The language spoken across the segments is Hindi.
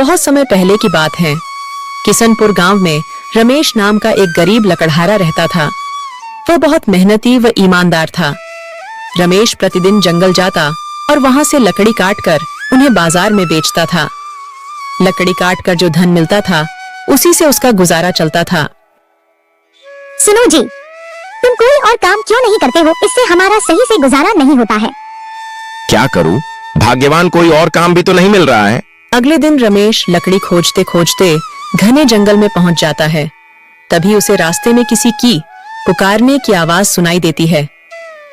बहुत समय पहले की बात है। किशनपुर गांव में रमेश नाम का एक गरीब लकड़हारा रहता था। वो बहुत मेहनती व ईमानदार था। रमेश प्रतिदिन जंगल जाता और वहां से लकड़ी काटकर उन्हें बाजार में बेचता था। लकड़ी काटकर जो धन मिलता था उसी से उसका गुजारा चलता था। सुनो जी, तुम कोई और काम क्यों नहीं करते हो? इससे हमारा सही से गुजारा नहीं होता है। क्या करूं? भाग्यवान कोई और काम भी तो नहीं मिल रहा है। अगले दिन रमेश लकड़ी खोजते खोजते घने जंगल में पहुंच जाता है। तभी उसे रास्ते में किसी की पुकारने की आवाज सुनाई देती है।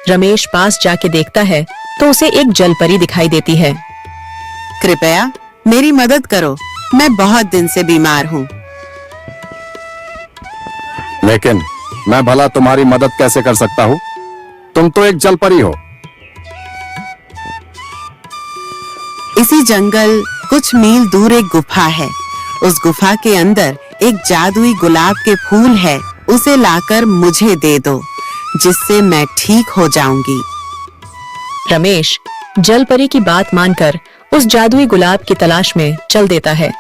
रमेश पास जाके देखता है तो उसे एक जलपरी दिखाई देती है। कृपया मेरी मदद करो, मैं बहुत दिन से बीमार हूँ। लेकिन मैं भला तुम्हारी मदद कैसे कर सकता हूँ? तुम तो एक जलपरी हो। इसी जंगल कुछ मील दूर एक गुफा है। उस गुफा के अंदर एक जादुई गुलाब के फूल है। उसे लाकर मुझे दे दो, जिससे मैं ठीक हो जाऊंगी। रमेश जलपरी की बात मानकर उस जादुई गुलाब की तलाश में चल देता है।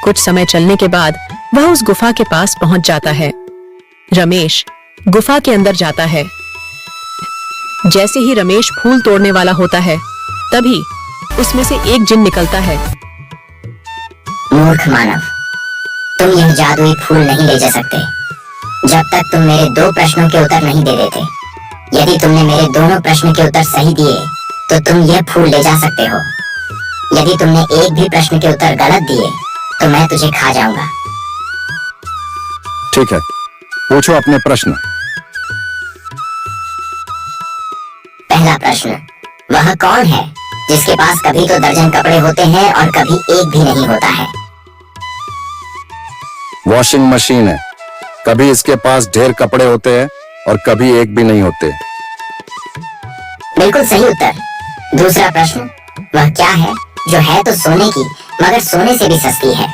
कुछ समय चलने के बाद वह उस गुफा के पास पहुंच जाता है। रमेश गुफा के अंदर जाता है। जैसे ही रमेश फूल तोड़ने वाला होता है, तभी उसमें से एक जिन निकलता है। मूर्ख मानव, तुम यह जादुई फूल नहीं ले जा सकते जब तक तुम मेरे 2 प्रश्नों के उत्तर नहीं दे देते। यदि तुमने मेरे दोनों प्रश्न के उत्तर सही दिए तो तुम यह फूल ले जा सकते हो। यदि तुमने एक भी प्रश्न के उत्तर गलत दिए तो मैं तुझे खा जाऊंगा। ठीक है, पूछो अपने प्रश्न। पहला प्रश्न, वह कौन है जिसके पास कभी तो दर्जन कपड़े होते हैं और कभी एक भी नहीं होता है? वॉशिंग मशीन है। कभी इसके पास ढेर कपड़े होते हैं और कभी एक भी नहीं होते। बिल्कुल सही उत्तर। दूसरा प्रश्न, वह क्या है जो है तो सोने की मगर सोने से भी सस्ती है?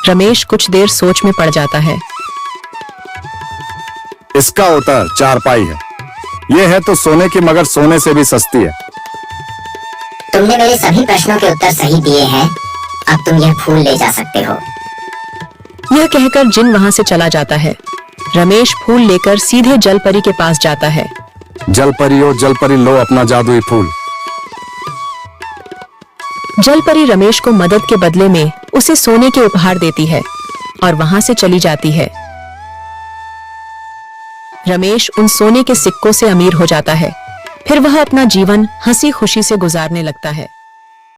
रमेश कुछ देर सोच में पड़ जाता है। इसका उत्तर चारपाई है। यह है तो सोने की मगर सोने से भी सस्ती है। तुमने मेरे सभी प्रश्नों के उत्तर सही दिए हैं। अब तुम यह फूल ले जा सकते हो। यह कहकर जिन वहां से चला जाता है। रमेश फूल लेकर सीधे जलपरी के पास जाता है। जलपरी हो जलपरी, लो अपना जादुई फूल। जलपरी रमेश को मदद के बदले में उसे सोने के उपहार देती है और वहां से चली जाती है। रमेश उन सोने के सिक्कों से अमीर हो जाता है। फिर वह अपना जीवन हंसी खुशी से गुजारने लगता है।